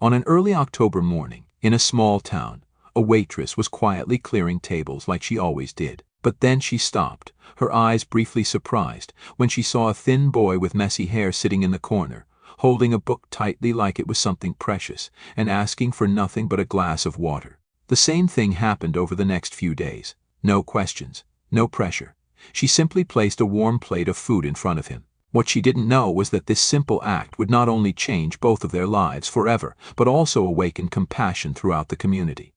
On an early October morning, in a small town, a waitress was quietly clearing tables like she always did. But then she stopped, her eyes briefly surprised, when she saw a thin boy with messy hair sitting in the corner, holding a book tightly like it was something precious, and asking for nothing but a glass of water. The same thing happened over the next few days. No questions, no pressure. She simply placed a warm plate of food in front of him. What she didn't know was that this simple act would not only change both of their lives forever, but also awaken compassion throughout the community.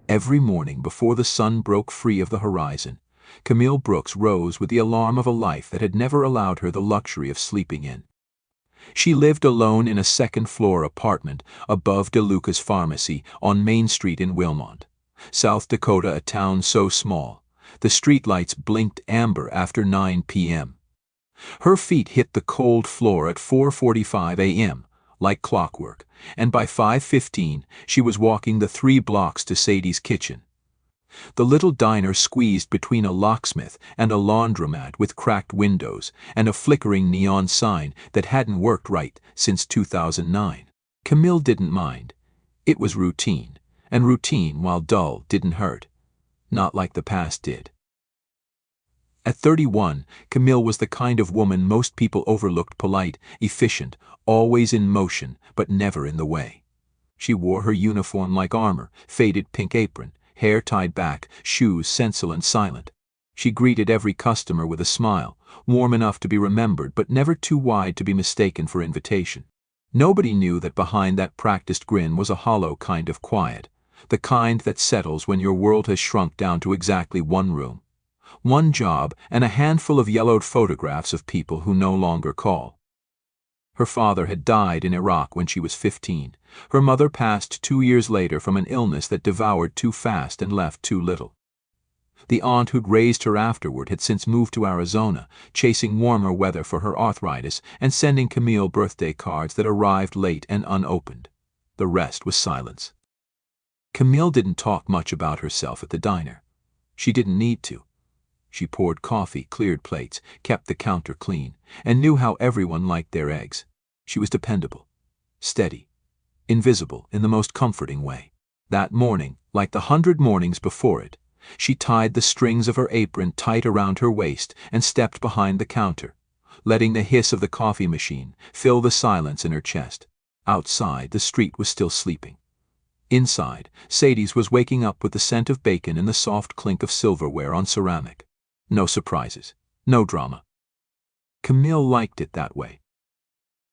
Every morning before the sun broke free of the horizon, Camille Brooks rose with the alarm of a life that had never allowed her the luxury of sleeping in. She lived alone in a second-floor apartment above DeLuca's Pharmacy on Main Street in Wilmont, South Dakota, a town so small, the streetlights blinked amber after 9 p.m. Her feet hit the cold floor at 4:45 a.m., like clockwork, and by 5:15 she was walking the 3 blocks to Sadie's kitchen. The little diner squeezed between a locksmith and a laundromat with cracked windows and a flickering neon sign that hadn't worked right since 2009. Camille didn't mind. It was routine, and routine, while dull, didn't hurt. Not like the past did. At 31, Camille was the kind of woman most people overlooked: polite, efficient, always in motion, but never in the way. She wore her uniform like armor, faded pink apron, hair tied back, shoes sensual and silent. She greeted every customer with a smile, warm enough to be remembered but never too wide to be mistaken for invitation. Nobody knew that behind that practiced grin was a hollow kind of quiet, the kind that settles when your world has shrunk down to exactly one room, one job, and a handful of yellowed photographs of people who no longer call. Her father had died in Iraq when she was 15. Her mother passed 2 years later from an illness that devoured too fast and left too little. The aunt who'd raised her afterward had since moved to Arizona, chasing warmer weather for her arthritis and sending Camille birthday cards that arrived late and unopened. The rest was silence. Camille didn't talk much about herself at the diner. She didn't need to. She poured coffee, cleared plates, kept the counter clean, and knew how everyone liked their eggs. She was dependable, steady, invisible in the most comforting way. That morning, like the 100 mornings before it, she tied the strings of her apron tight around her waist and stepped behind the counter, letting the hiss of the coffee machine fill the silence in her chest. Outside, the street was still sleeping. Inside, Sadie's was waking up with the scent of bacon and the soft clink of silverware on ceramic. No surprises, no drama. Camille liked it that way.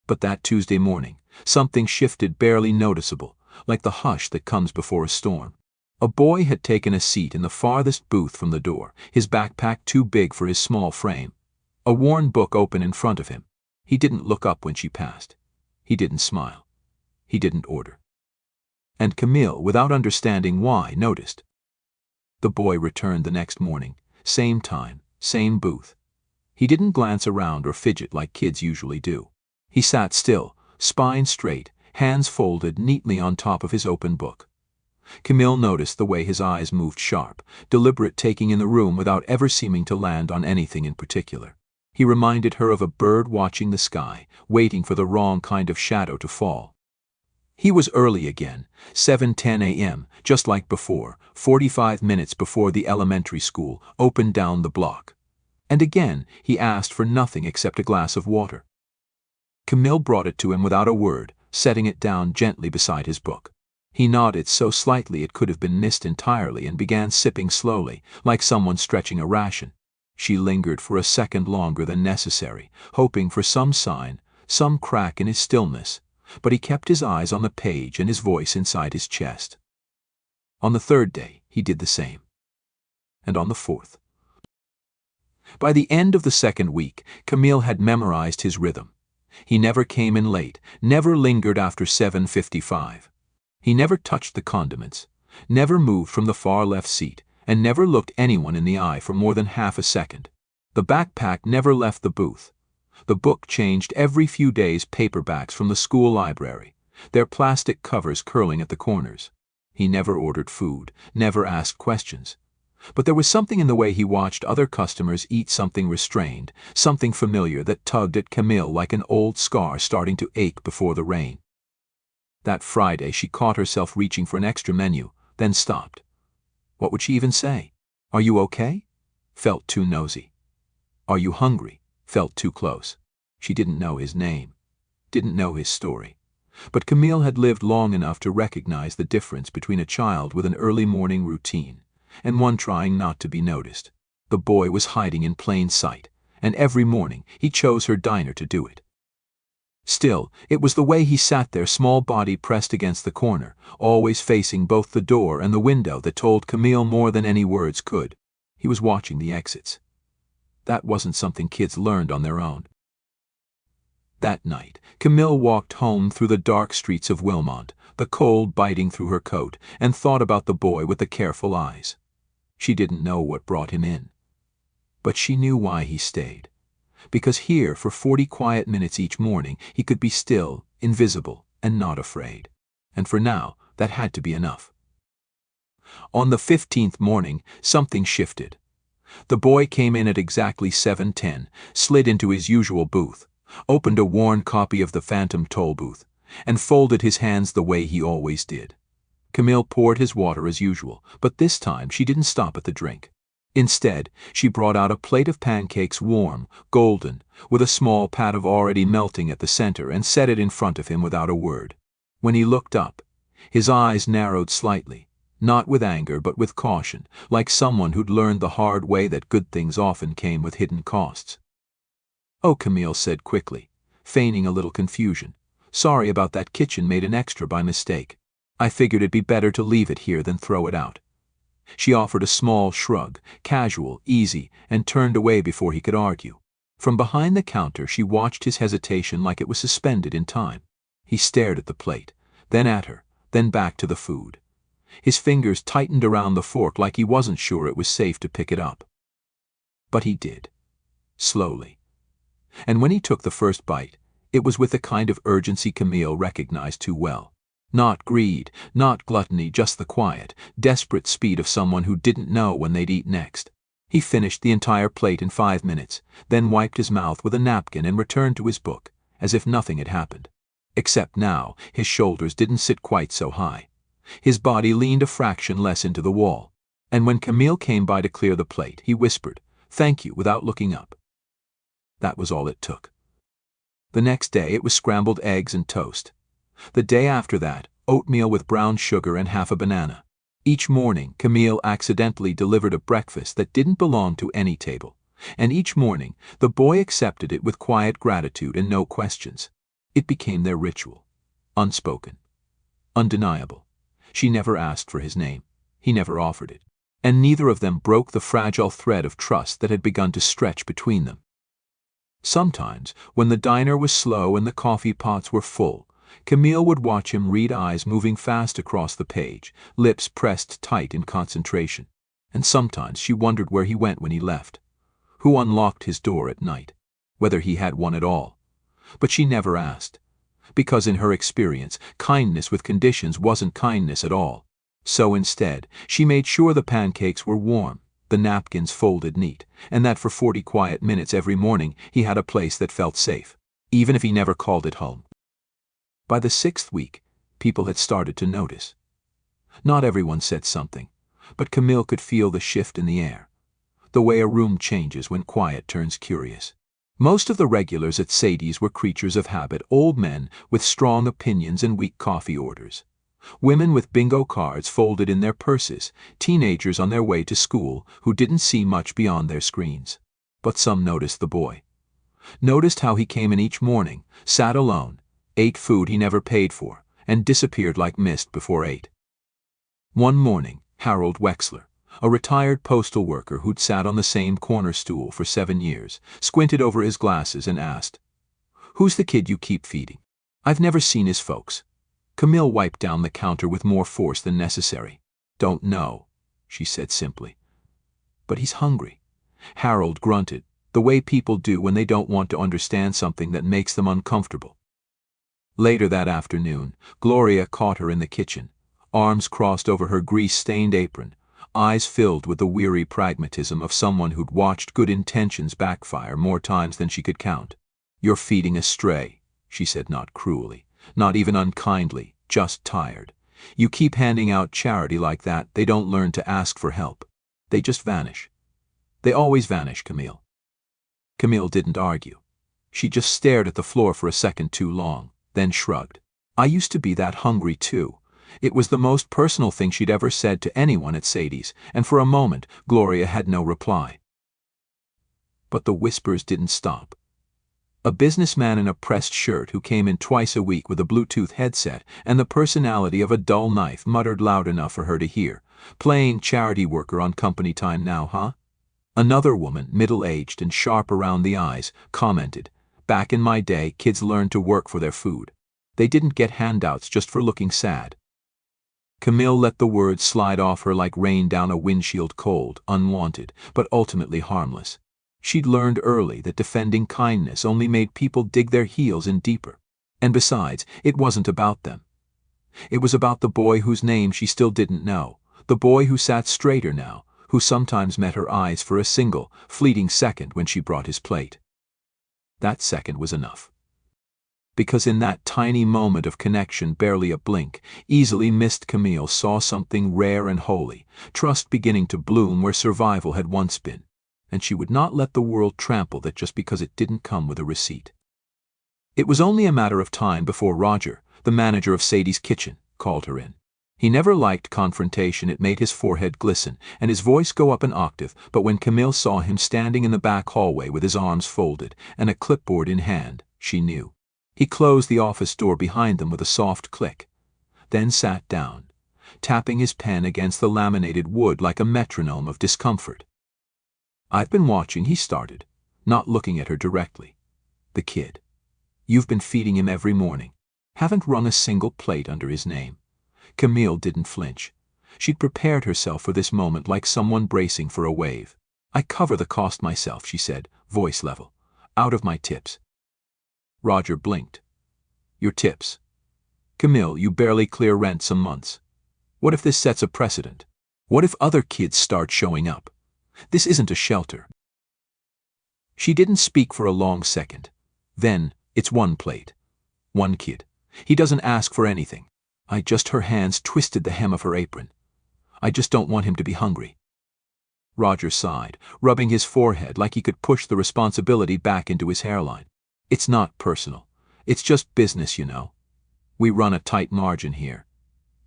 But that Tuesday morning, something shifted, barely noticeable, like the hush that comes before a storm. A boy had taken a seat in the farthest booth from the door, his backpack too big for his small frame, a worn book open in front of him. He didn't look up when she passed. He didn't smile. He didn't order. And Camille, without understanding why, noticed. The boy returned the next morning, same time, same booth. He didn't glance around or fidget like kids usually do. He sat still, spine straight, hands folded neatly on top of his open book. Camille noticed the way his eyes moved, sharp, deliberate, taking in the room without ever seeming to land on anything in particular. He reminded her of a bird watching the sky, waiting for the wrong kind of shadow to fall. He was early again, 7:10 a.m., just like before, 45 minutes before the elementary school opened down the block. And again, he asked for nothing except a glass of water. Camille brought it to him without a word, setting it down gently beside his book. He nodded so slightly it could have been missed entirely and began sipping slowly, like someone stretching a ration. She lingered for a second longer than necessary, hoping for some sign, some crack in his stillness, but he kept his eyes on the page and his voice inside his chest. On the 3rd day, he did the same. And on the 4th. By the end of the 2nd week, Camille had memorized his rhythm. He never came in late, never lingered after 7:55. He never touched the condiments, never moved from the far left seat, and never looked anyone in the eye for more than half a second. The backpack never left the booth. The book changed every few days, paperbacks from the school library, their plastic covers curling at the corners. He never ordered food, never asked questions. But there was something in the way he watched other customers eat, something restrained, something familiar that tugged at Camille like an old scar starting to ache before the rain. That Friday she caught herself reaching for an extra menu, then stopped. What would she even say? Are you okay? Felt too nosy. Are you hungry? Felt too close. She didn't know his name, didn't know his story. But Camille had lived long enough to recognize the difference between a child with an early morning routine and one trying not to be noticed. The boy was hiding in plain sight, and every morning he chose her diner to do it. Still, it was the way he sat there, small body pressed against the corner, always facing both the door and the window, that told Camille more than any words could. He was watching the exits. That wasn't something kids learned on their own. That night, Camille walked home through the dark streets of Wilmont, the cold biting through her coat, and thought about the boy with the careful eyes. She didn't know what brought him in. But she knew why he stayed. Because here, for 40 quiet minutes each morning, he could be still, invisible, and not afraid. And for now, that had to be enough. On the 15th morning, something shifted. The boy came in at exactly 7:10, slid into his usual booth, opened a worn copy of the Phantom toll booth, and folded his hands the way he always did. Camille poured his water as usual, but this time she didn't stop at the drink. Instead, she brought out a plate of pancakes, warm, golden, with a small pat of already melting at the center, and set it in front of him without a word. When he looked up, his eyes narrowed slightly, not with anger but with caution, like someone who'd learned the hard way that good things often came with hidden costs. "Oh," Camille said quickly, feigning a little confusion. "Sorry about that. Kitchen made an extra by mistake. I figured it'd be better to leave it here than throw it out." She offered a small shrug, casual, easy, and turned away before he could argue. From behind the counter she watched his hesitation like it was suspended in time. He stared at the plate, then at her, then back to the food. His fingers tightened around the fork like he wasn't sure it was safe to pick it up. But he did. Slowly. And when he took the first bite, it was with a kind of urgency Camille recognized too well. Not greed, not gluttony, just the quiet, desperate speed of someone who didn't know when they'd eat next. He finished the entire plate in 5 minutes, then wiped his mouth with a napkin and returned to his book, as if nothing had happened. Except now, his shoulders didn't sit quite so high. His body leaned a fraction less into the wall. And when Camille came by to clear the plate, he whispered, "Thank you," without looking up. That was all it took. The next day it was scrambled eggs and toast. The day after that, oatmeal with brown sugar and half a banana. Each morning, Camille accidentally delivered a breakfast that didn't belong to any table. And each morning, the boy accepted it with quiet gratitude and no questions. It became their ritual. Unspoken. Undeniable. She never asked for his name. He never offered it. And neither of them broke the fragile thread of trust that had begun to stretch between them. Sometimes, when the diner was slow and the coffee pots were full, Camille would watch him read, eyes moving fast across the page, lips pressed tight in concentration. And sometimes she wondered where he went when he left. Who unlocked his door at night? Whether he had one at all. But she never asked. Because in her experience, kindness with conditions wasn't kindness at all. So instead, she made sure the pancakes were warm, the napkins folded neat, and that for 40 quiet minutes every morning he had a place that felt safe, even if he never called it home. By the 6th week, people had started to notice. Not everyone said something, but Camille could feel the shift in the air, the way a room changes when quiet turns curious. Most of the regulars at Sadie's were creatures of habit, old men with strong opinions and weak coffee orders. Women with bingo cards folded in their purses, teenagers on their way to school who didn't see much beyond their screens. But some noticed the boy. Noticed how he came in each morning, sat alone, ate food he never paid for, and disappeared like mist before 8. One morning, Harold Wexler, a retired postal worker who'd sat on the same corner stool for 7 years, squinted over his glasses and asked, "Who's the kid you keep feeding? I've never seen his folks." Camille wiped down the counter with more force than necessary. "Don't know," she said simply. "But he's hungry." Harold grunted, the way people do when they don't want to understand something that makes them uncomfortable. Later that afternoon, Gloria caught her in the kitchen, arms crossed over her grease-stained apron, eyes filled with the weary pragmatism of someone who'd watched good intentions backfire more times than she could count. "You're feeding a stray," she said, not cruelly, not even unkindly, just tired. "You keep handing out charity like that, they don't learn to ask for help. They just vanish. They always vanish, Camille." Camille didn't argue. She just stared at the floor for a second too long, then shrugged. "I used to be that hungry too." It was the most personal thing she'd ever said to anyone at Sadie's, and for a moment Gloria had no reply. But the whispers didn't stop. A businessman in a pressed shirt who came in twice a week with a Bluetooth headset and the personality of a dull knife muttered loud enough for her to hear, "Playing charity worker on company time now, huh?" Another woman, middle-aged and sharp around the eyes, commented, "Back in my day, kids learned to work for their food. They didn't get handouts just for looking sad." Camille let the words slide off her like rain down a windshield, cold, unwanted, but ultimately harmless. She'd learned early that defending kindness only made people dig their heels in deeper. And besides, it wasn't about them. It was about the boy whose name she still didn't know, the boy who sat straighter now, who sometimes met her eyes for a single, fleeting second when she brought his plate. That second was enough. Because in that tiny moment of connection, barely a blink, easily missed, Camille saw something rare and holy, trust beginning to bloom where survival had once been, and she would not let the world trample that just because it didn't come with a receipt. It was only a matter of time before Roger, the manager of Sadie's kitchen, called her in. He never liked confrontation. It made his forehead glisten and his voice go up an octave, but when Camille saw him standing in the back hallway with his arms folded and a clipboard in hand, she knew. He closed the office door behind them with a soft click, then sat down, tapping his pen against the laminated wood like a metronome of discomfort. "I've been watching," he started, not looking at her directly. "The kid. You've been feeding him every morning. Haven't rung a single plate under his name." Camille didn't flinch. She'd prepared herself for this moment like someone bracing for a wave. "I cover the cost myself," she said, voice level. "Out of my tips." Roger blinked. "Your tips? Camille, you barely clear rent some months. What if this sets a precedent? What if other kids start showing up? This isn't a shelter." She didn't speak for a long second. Then, "It's one plate. One kid. He doesn't ask for anything. Her hands twisted the hem of her apron. "I just don't want him to be hungry." Roger sighed, rubbing his forehead like he could push the responsibility back into his hairline. "It's not personal. It's just business, you know. We run a tight margin here.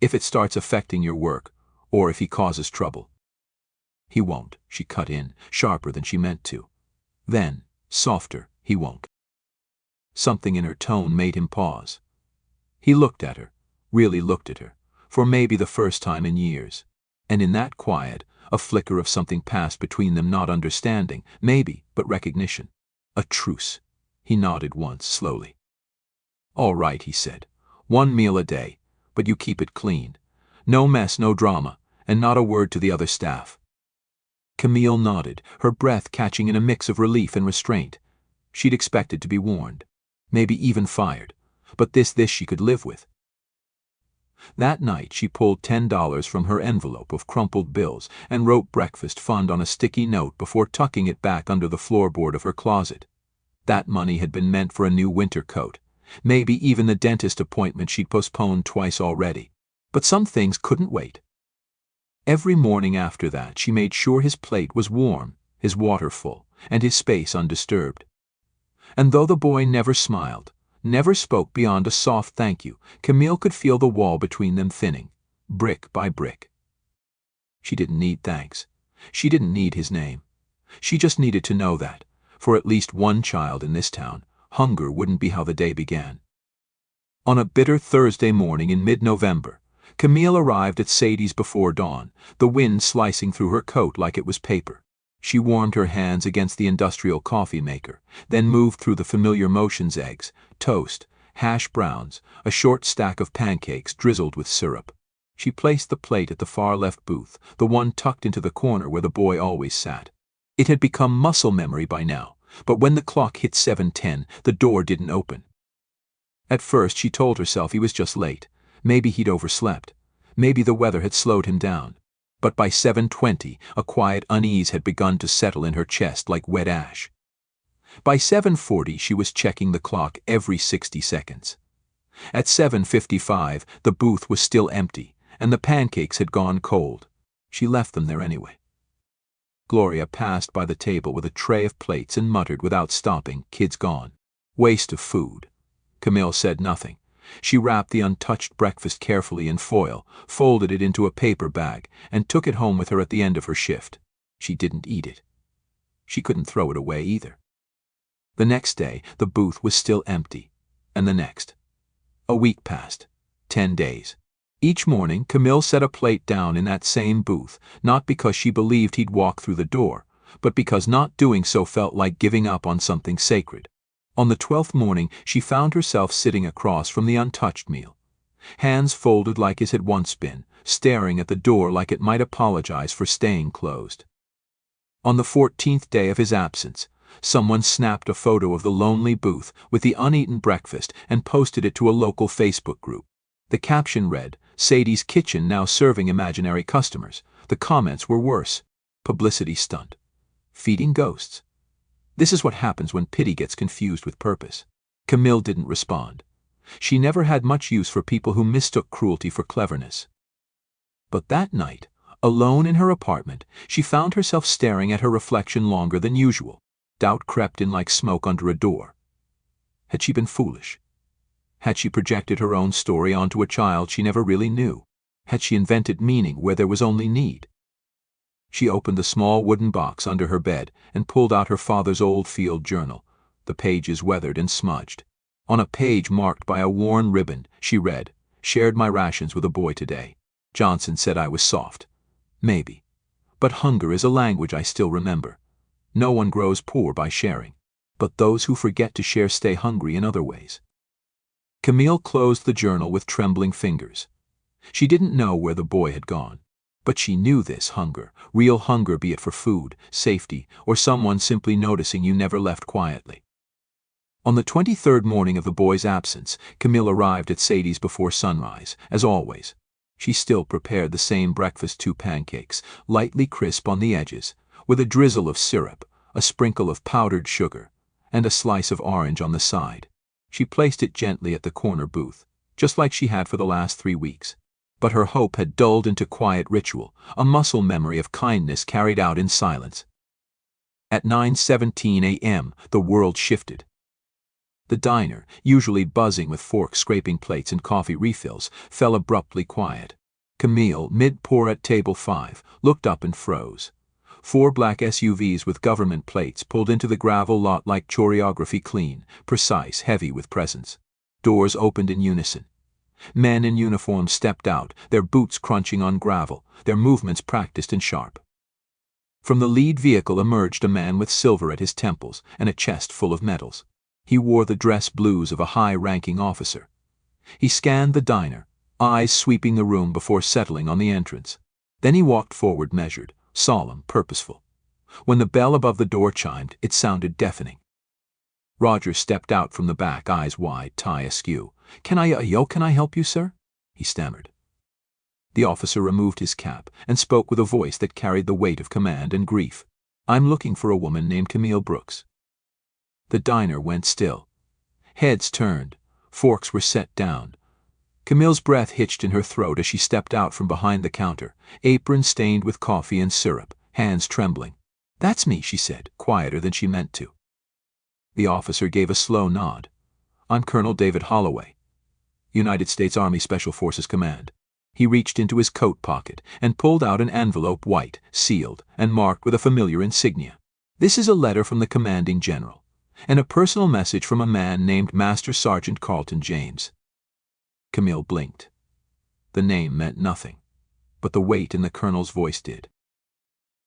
If it starts affecting your work, or if he causes trouble." "He won't," she cut in, sharper than she meant to. Then, softer, "He won't." Something in her tone made him pause. He looked at her, really looked at her, for maybe the first time in years. And in that quiet, a flicker of something passed between them, not understanding, maybe, but recognition. A truce. He nodded once, slowly. "All right," he said. "One meal a day, but you keep it clean. No mess, no drama, and not a word to the other staff." Camille nodded, her breath catching in a mix of relief and restraint. She'd expected to be warned, maybe even fired, but this she could live with. That night she pulled $10 from her envelope of crumpled bills and wrote breakfast fund on a sticky note before tucking it back under the floorboard of her closet. That money had been meant for a new winter coat, maybe even the dentist appointment she'd postponed twice already. But some things couldn't wait. Every morning after that she made sure his plate was warm, his water full, and his space undisturbed. And though the boy never smiled, never spoke beyond a soft thank you, Camille could feel the wall between them thinning, brick by brick. She didn't need thanks. She didn't need his name. She just needed to know that, for at least one child in this town, hunger wouldn't be how the day began. On a bitter Thursday morning in mid-November, Camille arrived at Sadie's before dawn, the wind slicing through her coat like it was paper. She warmed her hands against the industrial coffee maker, then moved through the familiar motions: eggs, toast, hash browns, a short stack of pancakes drizzled with syrup. She placed the plate at the far left booth, the one tucked into the corner where the boy always sat. It had become muscle memory by now, but when the clock hit 7:10, the door didn't open. At first she told herself he was just late. Maybe he'd overslept. Maybe the weather had slowed him down. But by 7:20, a quiet unease had begun to settle in her chest like wet ash. By 7:40, she was checking the clock every 60 seconds. At 7:55, the booth was still empty, and the pancakes had gone cold. She left them there anyway. Gloria passed by the table with a tray of plates and muttered without stopping, "Kids gone. Waste of food." Camille said nothing. She wrapped the untouched breakfast carefully in foil, folded it into a paper bag, and took it home with her at the end of her shift. She didn't eat it. She couldn't throw it away either. The next day, the booth was still empty, and the next. A week passed. 10 days. Each morning, Camille set a plate down in that same booth, not because she believed he'd walk through the door, but because not doing so felt like giving up on something sacred. On the 12th morning, she found herself sitting across from the untouched meal, hands folded like his had once been, staring at the door like it might apologize for staying closed. On the 14th day of his absence, someone snapped a photo of the lonely booth with the uneaten breakfast and posted it to a local Facebook group. The caption read, "Sadie's kitchen now serving imaginary customers." The comments were worse. "Publicity stunt. Feeding ghosts." This is what happens when pity gets confused with purpose. Camille didn't respond. She never had much use for people who mistook cruelty for cleverness. But that night, alone in her apartment, she found herself staring at her reflection longer than usual. Doubt crept in like smoke under a door. Had she been foolish? Had she projected her own story onto a child she never really knew? Had she invented meaning where there was only need? She opened the small wooden box under her bed and pulled out her father's old field journal, the pages weathered and smudged. On a page marked by a worn ribbon, she read, "Shared my rations with a boy today. Johnson said I was soft. Maybe. But hunger is a language I still remember. No one grows poor by sharing. But those who forget to share stay hungry in other ways." Camille closed the journal with trembling fingers. She didn't know where the boy had gone. But she knew this hunger, real hunger, be it for food, safety, or someone simply noticing you never left quietly. On the 23rd morning of the boy's absence, Camille arrived at Sadie's before sunrise, as always. She still prepared the same breakfast: 2 pancakes, lightly crisp on the edges, with a drizzle of syrup, a sprinkle of powdered sugar, and a slice of orange on the side. She placed it gently at the corner booth, just like she had for the last 3 weeks. But her hope had dulled into quiet ritual, a muscle memory of kindness carried out in silence. At 9:17 a.m., the world shifted. The diner, usually buzzing with forks scraping plates and coffee refills, fell abruptly quiet. Camille, mid-pour at table 5, looked up and froze. 4 black SUVs with government plates pulled into the gravel lot like choreography, clean, precise, heavy with presence. Doors opened in unison. Men in uniform stepped out, their boots crunching on gravel, their movements practiced and sharp. From the lead vehicle emerged a man with silver at his temples and a chest full of medals. He wore the dress blues of a high-ranking officer. He scanned the diner, eyes sweeping the room before settling on the entrance. Then he walked forward, measured, solemn, purposeful. When the bell above the door chimed, it sounded deafening. Roger stepped out from the back, eyes wide, tie askew. Can I help you, sir?" he stammered. The officer removed his cap and spoke with a voice that carried the weight of command and grief. "I'm looking for a woman named Camille Brooks." The diner went still. Heads turned. Forks were set down. Camille's breath hitched in her throat as she stepped out from behind the counter, apron stained with coffee and syrup, hands trembling. "That's me," she said, quieter than she meant to. The officer gave a slow nod. "I'm Colonel David Holloway, United States Army Special Forces Command." He reached into his coat pocket and pulled out an envelope, white, sealed, and marked with a familiar insignia. "This is a letter from the commanding general, and a personal message from a man named Master Sergeant Carlton James." Camille blinked. The name meant nothing, but the weight in the colonel's voice did.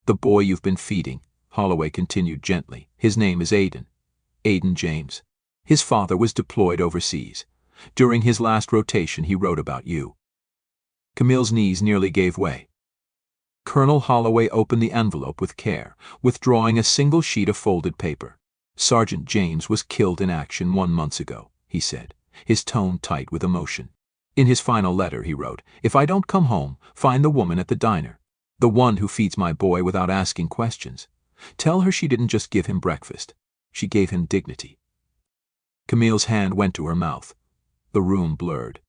"The boy you've been feeding," Holloway continued gently, "his name is Aiden James. His father was deployed overseas. During his last rotation, he wrote about you." Camille's knees nearly gave way. Colonel Holloway opened the envelope with care, withdrawing a single sheet of folded paper. "Sergeant James was killed in action 1 month ago," he said, his tone tight with emotion. "In his final letter, he wrote, 'If I don't come home, find the woman at the diner. The one who feeds my boy without asking questions. Tell her she didn't just give him breakfast. She gave him dignity." Camille's hand went to her mouth. The room blurred.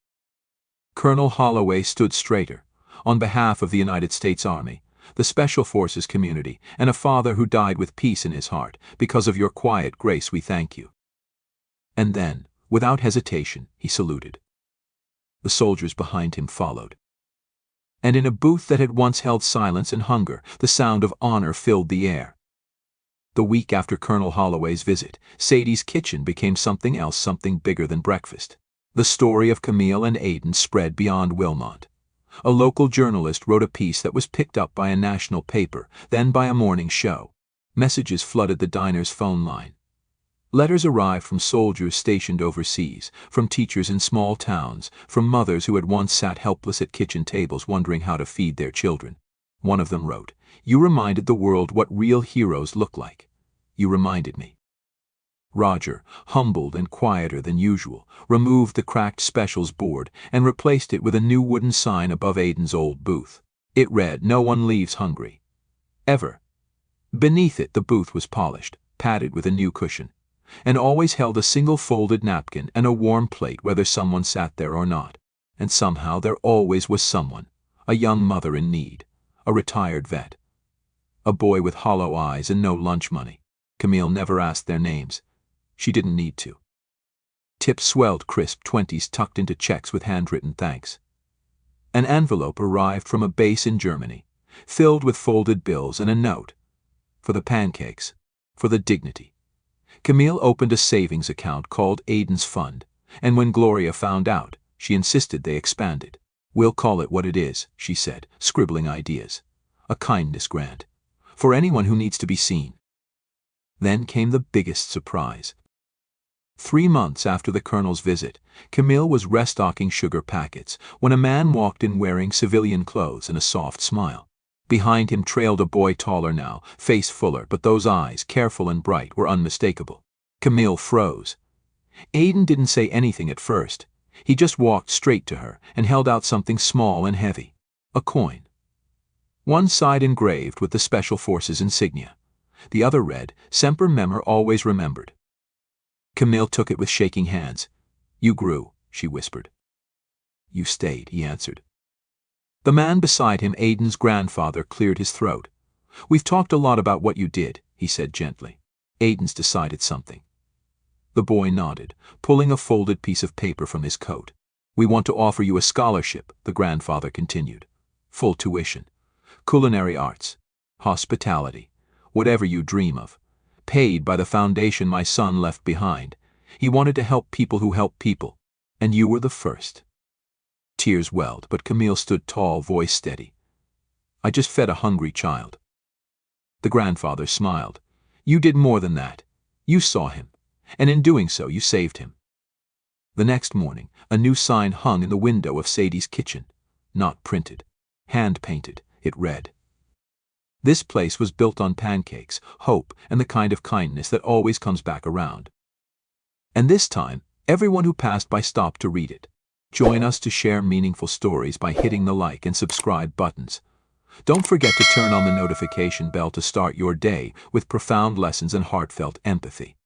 Colonel Holloway stood straighter. "On behalf of the United States Army, the Special Forces community, and a father who died with peace in his heart, because of your quiet grace we thank you." And then, without hesitation, he saluted. The soldiers behind him followed. And in a booth that had once held silence and hunger, the sound of honor filled the air. The week after Colonel Holloway's visit, Sadie's kitchen became something else, something bigger than breakfast. The story of Camille and Aiden spread beyond Wilmot. A local journalist wrote a piece that was picked up by a national paper, then by a morning show. Messages flooded the diner's phone line. Letters arrived from soldiers stationed overseas, from teachers in small towns, from mothers who had once sat helpless at kitchen tables wondering how to feed their children. One of them wrote, "You reminded the world what real heroes look like. You reminded me." Roger, humbled and quieter than usual, removed the cracked specials board and replaced it with a new wooden sign above Aiden's old booth. It read, "No one leaves hungry. Ever." Beneath it, the booth was polished, padded with a new cushion, and always held a single folded napkin and a warm plate whether someone sat there or not. And somehow there always was someone, a young mother in need, a retired vet, a boy with hollow eyes and no lunch money. Camille never asked their names. She didn't need to. Tips swelled crisp 20s tucked into checks with handwritten thanks. An envelope arrived from a base in Germany, filled with folded bills and a note. For the pancakes, for the dignity. Camille opened a savings account called Aiden's Fund, and when Gloria found out, she insisted they expanded. "We'll call it what it is," she said, scribbling ideas. "A kindness grant. For anyone who needs to be seen." Then came the biggest surprise. 3 months after the colonel's visit, Camille was restocking sugar packets when a man walked in wearing civilian clothes and a soft smile. Behind him trailed a boy taller now, face fuller, but those eyes, careful and bright, were unmistakable. Camille froze. Aiden didn't say anything at first. He just walked straight to her and held out something small and heavy. A coin. One side engraved with the Special Forces insignia. The other read, "Semper Memor, always remembered." Camille took it with shaking hands. "You grew," she whispered. "You stayed," he answered. The man beside him, Aiden's grandfather, cleared his throat. "We've talked a lot about what you did," he said gently. Aiden's decided something. The boy nodded, pulling a folded piece of paper from his coat. "We want to offer you a scholarship," the grandfather continued. "Full tuition. Culinary arts. Hospitality. Whatever you dream of. Paid by the foundation my son left behind. He wanted to help people who help people. And you were the first." Tears welled, but Camille stood tall, voice steady. "I just fed a hungry child." The grandfather smiled. "You did more than that. You saw him, and in doing so you saved him." The next morning, a new sign hung in the window of Sadie's kitchen. Not printed. Hand-painted, it read, "This place was built on pancakes, hope, and the kind of kindness that always comes back around." And this time, everyone who passed by stopped to read it. Join us to share meaningful stories by hitting the like and subscribe buttons. Don't forget to turn on the notification bell to start your day with profound lessons and heartfelt empathy.